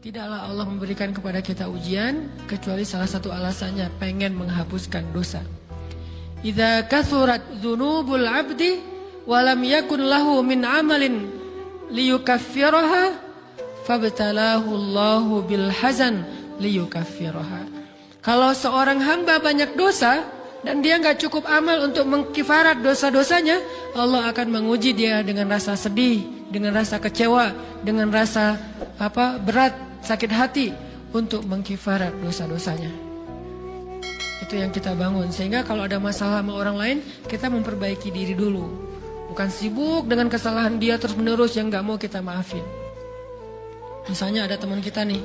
Tidaklah Allah memberikan kepada kita ujian kecuali salah satu alasannya pengen menghapuskan dosa. Idza kathurat dzunubul 'abdi wa lam yakun lahu min 'amalin liyukaffiraha fabtalahu Allahu bil hazan liyukaffiraha. Kalau seorang hamba banyak dosa dan dia enggak cukup amal untuk mengkifarat dosa-dosanya, Allah akan menguji dia dengan rasa sedih, dengan rasa kecewa, dengan rasa berat, sakit hati untuk mengkifarat dosa-dosanya. Itu yang kita bangun. Sehingga kalau ada masalah sama orang lain, kita memperbaiki diri dulu. Bukan sibuk dengan kesalahan dia terus menerus yang gak mau kita maafin. Misalnya ada teman kita nih,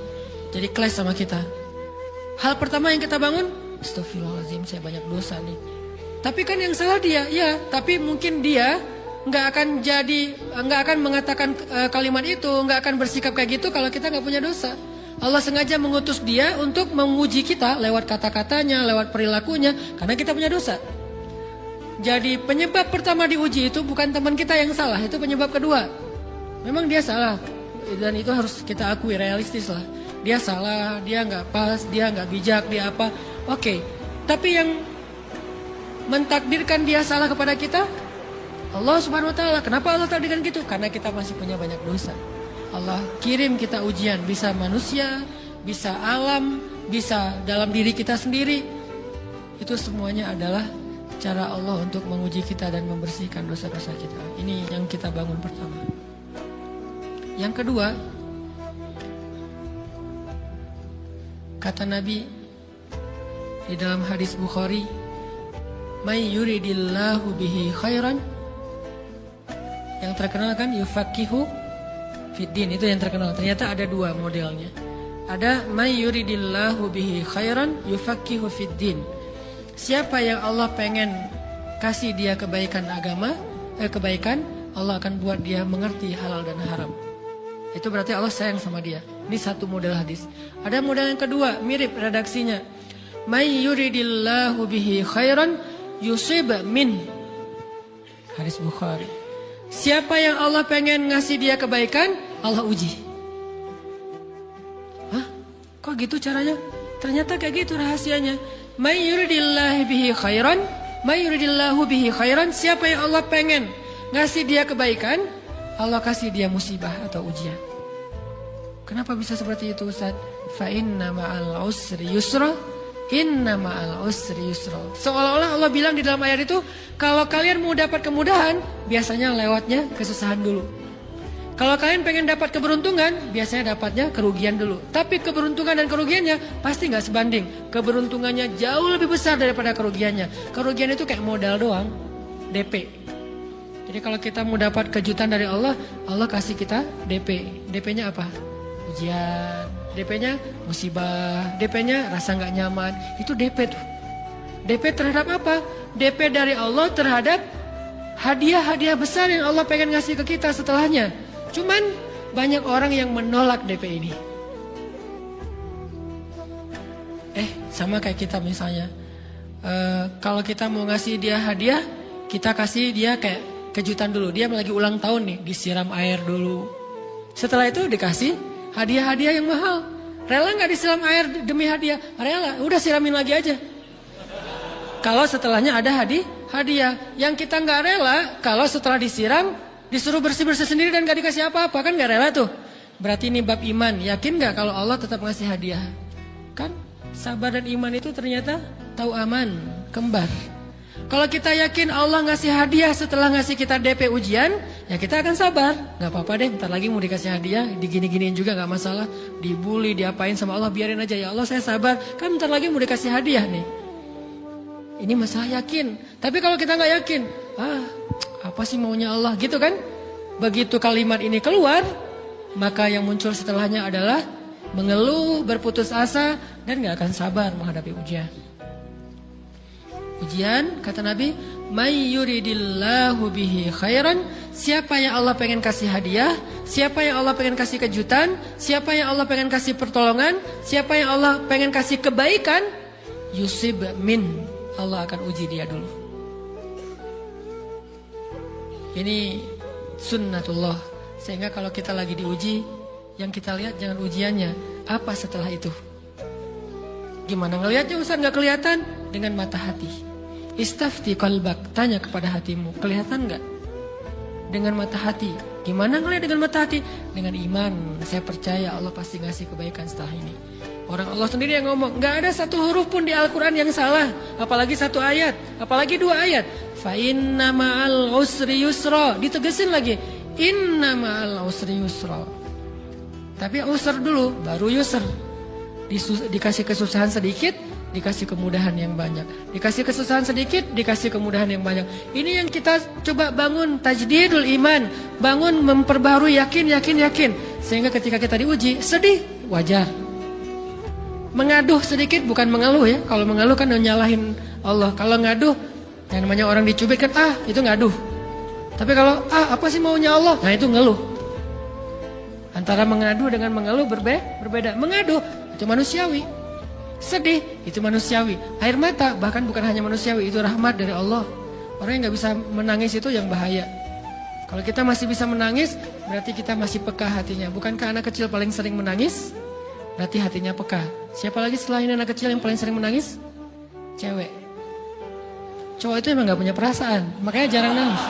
jadi clash sama kita. Hal pertama yang kita bangun, astagfirullahaladzim, saya banyak dosa nih. Tapi kan yang salah dia, ya. Tapi mungkin dia nggak akan mengatakan kalimat itu, nggak akan bersikap kayak gitu kalau kita nggak punya dosa. Allah sengaja mengutus dia untuk menguji kita lewat kata-katanya, lewat perilakunya, karena kita punya dosa. Jadi penyebab pertama diuji itu bukan teman kita yang salah, itu penyebab kedua. Memang dia salah, dan itu harus kita akui, realistis lah. Dia salah, dia nggak pas, dia nggak bijak, dia apa. Oke, tapi yang mentakdirkan dia salah kepada kita Allah Subhanahu wa taala. Kenapa Allah takdirkan gitu? Karena kita masih punya banyak dosa. Allah kirim kita ujian, bisa manusia, bisa alam, bisa dalam diri kita sendiri. Itu semuanya adalah cara Allah untuk menguji kita dan membersihkan dosa-dosa kita. Ini yang kita bangun pertama. Yang kedua, kata Nabi di dalam hadis Bukhari, "May yuridillahu bihi khairan." Yang terkenal kan yufaqihu fiddin, itu yang terkenal. Ternyata ada dua modelnya. Ada may yuridillahu bihi khairan yufaqihu fiddin. Siapa yang Allah pengen kasih dia kebaikan agama, kebaikan, Allah akan buat dia mengerti halal dan haram. Itu berarti Allah sayang sama dia. Ini satu model hadis. Ada model yang kedua, mirip redaksinya. May yuridillahu bihi khairan yusib min. Hadis Bukhari. Siapa yang Allah pengen ngasih dia kebaikan, Allah uji. Hah? Kok gitu caranya? Ternyata kayak gitu rahasianya. May yuridillahu bihi khairan, may yuridillahu bihi khairan. Siapa yang Allah pengen ngasih dia kebaikan, Allah kasih dia musibah atau ujian. Kenapa bisa seperti itu, Ustaz? Fa inna ma'al usri yusra, inna ma'al usri yusra. Seolah-olah Allah bilang di dalam ayat itu, kalau kalian mau dapat kemudahan, biasanya lewatnya kesusahan dulu. Kalau kalian pengen dapat keberuntungan, biasanya dapatnya kerugian dulu. Tapi keberuntungan dan kerugiannya pasti nggak sebanding. Keberuntungannya jauh lebih besar daripada kerugiannya. Kerugian itu kayak modal doang, DP. Jadi kalau kita mau dapat kejutan dari Allah, Allah kasih kita DP. DP-nya apa? Ujian. DP-nya musibah. DP-nya rasa nggak nyaman. Itu DP tuh. DP terhadap apa? DP dari Allah terhadap hadiah-hadiah besar yang Allah pengen ngasih ke kita setelahnya. Cuman banyak orang yang menolak DP ini. Sama kayak kita misalnya. Kalau kita mau ngasih dia hadiah, kita kasih dia kayak kejutan dulu. Dia lagi ulang tahun nih, disiram air dulu. Setelah itu dikasih hadiah-hadiah yang mahal. Rela nggak disiram air demi hadiah? Rela, udah siramin lagi aja. Kalau setelahnya ada hadiah. Yang kita nggak rela, kalau setelah disiram, disuruh bersih-bersih sendiri dan nggak dikasih apa-apa, kan nggak rela tuh. Berarti ini bab iman. Yakin nggak kalau Allah tetap ngasih hadiah? Kan sabar dan iman itu ternyata tahu aman, kembar. Kalau kita yakin Allah ngasih hadiah setelah ngasih kita DP ujian, ya kita akan sabar. Gak apa-apa deh, bentar lagi mau dikasih hadiah, digini-giniin juga gak masalah. Dibully, diapain sama Allah, biarin aja. Ya Allah saya sabar, kan bentar lagi mau dikasih hadiah nih. Ini masalah yakin. Tapi kalau kita gak yakin, apa sih maunya Allah gitu kan? Begitu kalimat ini keluar, maka yang muncul setelahnya adalah mengeluh, berputus asa, dan gak akan sabar menghadapi ujian. Ujian, kata Nabi, may yuridillahu bihi khairan. Siapa yang Allah pengen kasih hadiah, siapa yang Allah pengen kasih kejutan, siapa yang Allah pengen kasih pertolongan, siapa yang Allah pengen kasih kebaikan, yusib min. Allah akan uji dia dulu. Ini sunnatullah. Sehingga kalau kita lagi diuji, Yang kita lihat jangan ujiannya, apa setelah itu. Gimana ngelihatnya Ustaz nggak kelihatan? Dengan mata hati. Istafti qalbak, tanya kepada hatimu, kelihatan nggak? Dengan mata hati. Gimana ngelihat dengan mata hati? Dengan iman, saya percaya Allah pasti ngasih kebaikan setelah ini. Orang Allah sendiri yang ngomong, nggak ada satu huruf pun di Al-Quran yang salah, apalagi satu ayat, apalagi 2 ayat. Fa inna ma'al usri yusra, ditegesin lagi, inna ma'al usri yusra. Tapi usr dulu, baru yusr. Dikasih kesusahan sedikit, dikasih kemudahan yang banyak. Dikasih kesusahan sedikit, dikasih kemudahan yang banyak. Ini yang kita coba bangun, tajdidul iman. Bangun memperbarui, yakin. Sehingga ketika kita diuji, sedih, wajar. Mengaduh sedikit, bukan mengeluh ya. Kalau mengeluh kan nyalahin Allah. Kalau ngaduh, yang namanya orang dicubit kan, itu ngaduh. Tapi kalau, apa sih maunya Allah? Nah itu ngeluh. Antara mengadu dengan mengeluh berbeda. Mengadu, itu manusiawi. Sedih, itu manusiawi. Air mata, bahkan bukan hanya manusiawi, itu rahmat dari Allah. Orang yang gak bisa menangis itu yang bahaya. Kalau kita masih bisa menangis, berarti kita masih peka hatinya. Bukankah anak kecil paling sering menangis? Berarti hatinya peka. Siapa lagi selain anak kecil yang paling sering menangis? Cewek. Cowok itu emang gak punya perasaan, makanya jarang nangis.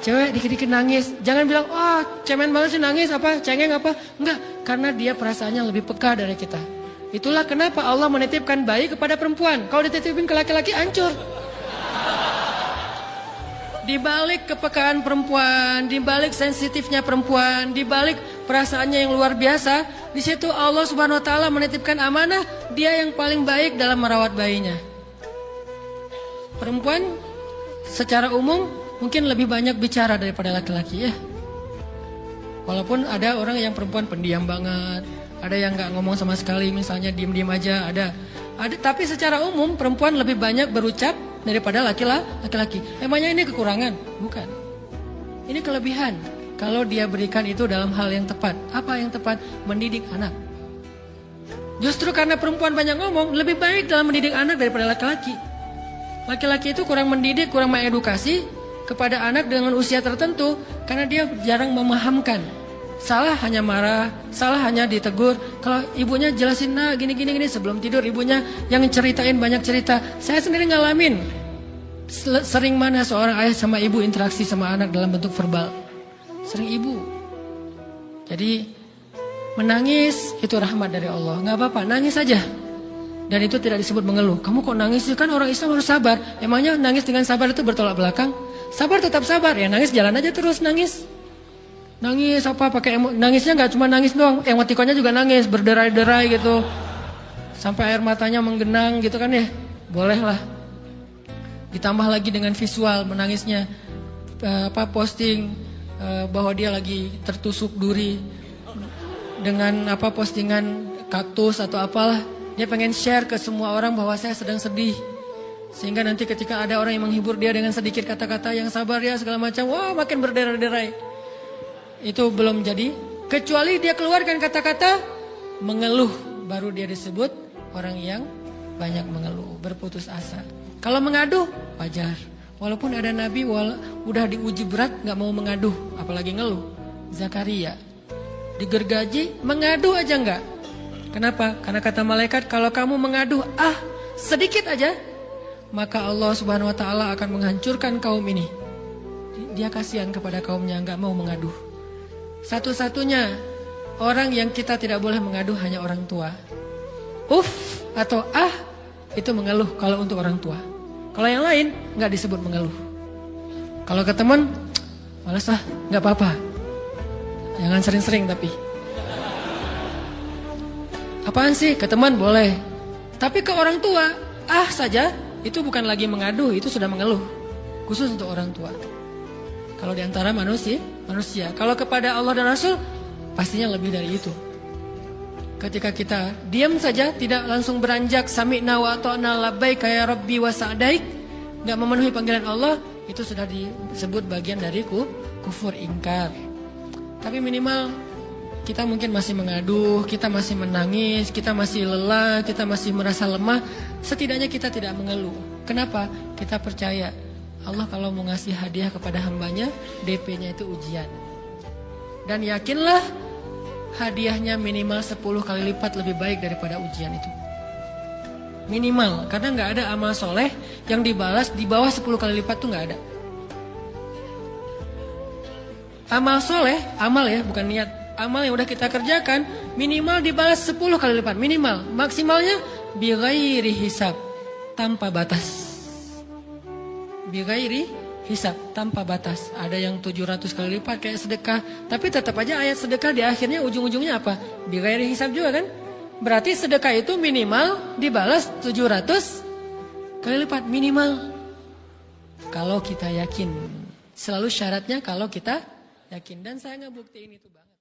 Cewek dikit-dikit nangis. Jangan bilang, cemen banget sih nangis, cengeng apa. Enggak, karena dia perasaannya lebih peka dari kita. Itulah kenapa Allah menitipkan bayi kepada perempuan. Kalau dititipin ke laki-laki, hancur. Di balik kepekaan perempuan, di balik sensitifnya perempuan, di balik perasaannya yang luar biasa, di situ Allah Subhanahu wa taala menitipkan amanah, dia yang paling baik dalam merawat bayinya. Perempuan secara umum mungkin lebih banyak bicara daripada laki-laki ya. Walaupun ada orang yang perempuan pendiam banget, ada yang nggak ngomong sama sekali, misalnya diem-diem aja, ada. Tapi secara umum perempuan lebih banyak berucap daripada laki-laki. Emangnya ini kekurangan? Bukan. Ini kelebihan. Kalau dia berikan itu dalam hal yang tepat. Apa yang tepat? Mendidik anak. Justru karena perempuan banyak ngomong, lebih baik dalam mendidik anak daripada laki-laki. Laki-laki itu kurang mendidik, kurang mengedukasi kepada anak dengan usia tertentu karena dia jarang memahamkan. Salah hanya marah, salah hanya ditegur. Kalau ibunya jelasin, gini sebelum tidur ibunya yang ceritain banyak cerita. Saya sendiri ngalamin. Sering mana seorang ayah sama ibu interaksi sama anak dalam bentuk verbal. Sering ibu. Jadi menangis itu rahmat dari Allah. Gak apa-apa, nangis saja. Dan itu tidak disebut mengeluh. Kamu kok nangis? Kan orang Islam harus sabar. Emangnya nangis dengan sabar itu bertolak belakang? Sabar tetap sabar. Ya nangis jalan aja terus nangis. Nangis pakai nangisnya nggak cuma nangis doang, emotikonnya juga nangis, berderai-derai gitu. Sampai air matanya menggenang gitu kan ya. Boleh lah. Ditambah lagi dengan visual menangisnya. Posting bahwa dia lagi tertusuk duri dengan postingan kaktus atau apalah. Dia pengen share ke semua orang bahwa saya sedang sedih. Sehingga nanti ketika ada orang yang menghibur dia dengan sedikit kata-kata yang sabar ya segala macam, makin berderai-derai. Itu belum jadi, kecuali dia keluarkan kata-kata mengeluh, baru dia disebut orang yang banyak mengeluh, berputus asa. Kalau mengaduh, wajar. Walaupun ada nabi udah diuji berat gak mau mengaduh, apalagi ngeluh. Zakaria digergaji, mengadu aja enggak. Kenapa? Karena kata malaikat, kalau kamu mengaduh sedikit aja, maka Allah Subhanahu wa taala akan menghancurkan kaum ini. Dia kasihan kepada kaumnya, enggak mau mengaduh. Satu-satunya orang yang kita tidak boleh mengaduh hanya orang tua. Atau itu mengeluh kalau untuk orang tua. Kalau yang lain enggak disebut mengeluh. Kalau ke teman, malas enggak apa-apa. Jangan sering-sering tapi. Apaan sih? Ke teman boleh. Tapi ke orang tua, saja, itu bukan lagi mengaduh, itu sudah mengeluh. Khusus untuk orang tua. Kalau diantara manusia. Kalau kepada Allah dan Rasul, pastinya lebih dari itu. Ketika kita diam saja, tidak langsung beranjak sami'na wa ata'na labbaik ya rabbi wa sa'daik, enggak memenuhi panggilan Allah, itu sudah disebut bagian dari kufur ingkar. Tapi minimal kita mungkin masih mengaduh, kita masih menangis, kita masih lelah, kita masih merasa lemah. Setidaknya kita tidak mengeluh. Kenapa? Kita percaya Allah kalau mau ngasih hadiah kepada hambanya, DP-nya itu ujian. Dan yakinlah hadiahnya minimal 10 kali lipat lebih baik daripada ujian itu. Minimal, karena nggak ada amal soleh yang dibalas di bawah 10 kali lipat tuh nggak ada. Amal soleh, amal ya bukan niat. Amal yang udah kita kerjakan minimal dibalas 10 kali lipat. Minimal, maksimalnya bighairi hisab, tanpa batas. Bighairi hisab, tanpa batas. Ada yang 700 kali lipat kayak sedekah. Tapi tetap aja ayat sedekah di akhirnya ujung-ujungnya apa? Bighairi hisab juga kan? Berarti sedekah itu minimal dibalas 700 kali lipat. Minimal. Kalau kita yakin. Selalu syaratnya kalau kita yakin. Dan saya ngebuktiin itu banget.